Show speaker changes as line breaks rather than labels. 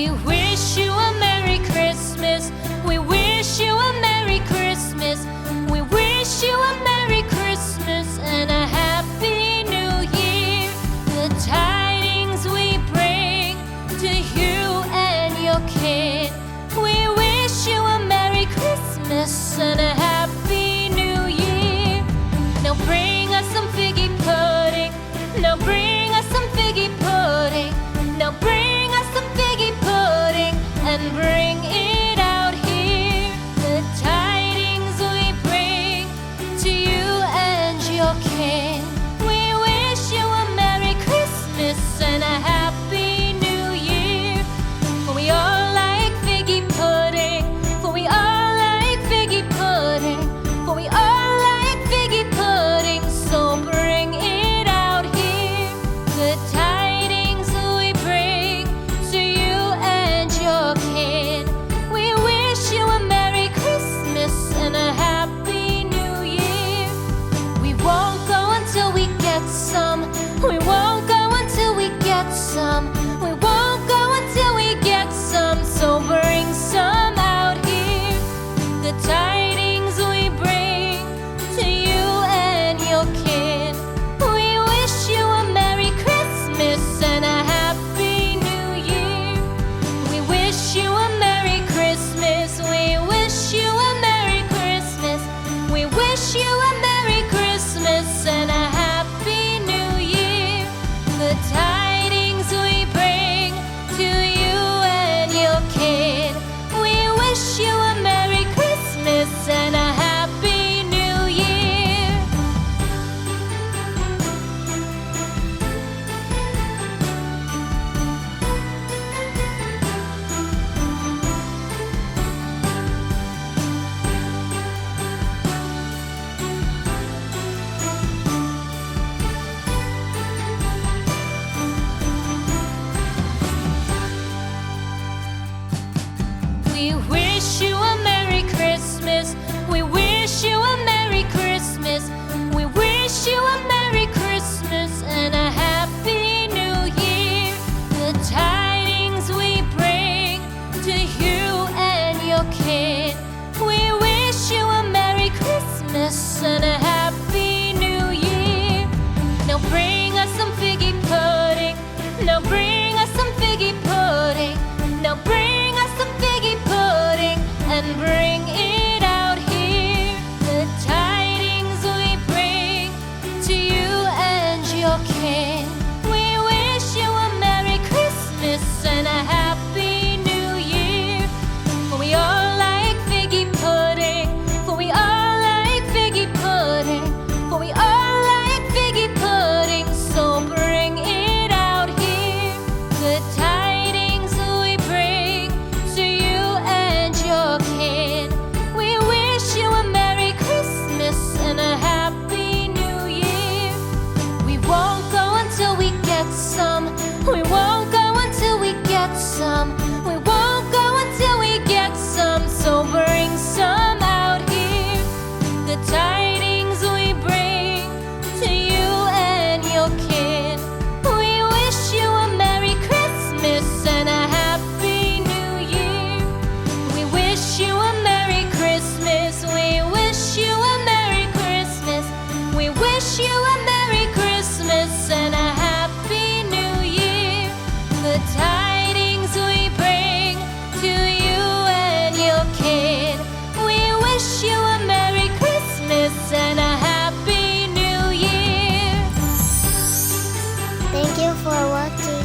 We wish you a Merry Christmas. We wish you a Merry Christmas. We wish you a Merry Christmas and a Happy New Year. The tidings we bring to you and your kid. We wish you a Merry Christmas and a Happy New Year. Now bring us some figgy pudding. Now bring us some figgy pudding. Now bring us some figgy pudding and bring it out here. The tidings we bring to you and your kin. We wish you a Merry Christmas and a Happy New Year. For we all like figgy pudding. For we all like figgy pudding. For we all like figgy pudding. So bring it out here. The tidings we bring to you and your kid. We wish you a Merry Christmas and a Happy New Year. We won't go until we get some. We won't go until we get some. We won't go until we get some. So bring some out here. The tidings we bring to you and your kid. We wish you a Merry Christmas and a Happy New Year. We wish you a Merry Christmas. We wish you a Merry Christmas. We wish you a Merry Christmas and a Happy New Year. The tidings we bring to you and your kid. We wish you a Merry Christmas and a Happy New Year. We wish you a Merry Christmas. We wish you a Merry Christmas. We wish you a Merry Christmas and a Happy New Year. The tidings we bring to you and your kid. We wish you a Merry Christmas and a Happy New Year. Now bring us some figgy pudding. Now bring us some figgy pudding. Now bring us some figgy pudding and bring it out here. The tidings we bring to you and your kin. We wish you a Merry Christmas and a Happy New Year. For we all like figgy pudding. For we all like figgy pudding. For we all like figgy pudding. So bring it out here. The tidings we bring to you and your kid. We wish you a Merry Christmas and a Happy New Year. We won't go until we get some. We won't go until we get some. We won't go until we get some. So bring some out here. The tidings we bring to you and your kid. We wish you a Merry Christmas and a Happy New Year. We wish you a Merry Christmas. We wish you a Merry Christmas. We wish you a Merry Christmas and a Happy New Year. The tidings we bring to you and your kid. We wish you a Merry Christmas and a Happy New Year.
Thank you for watching.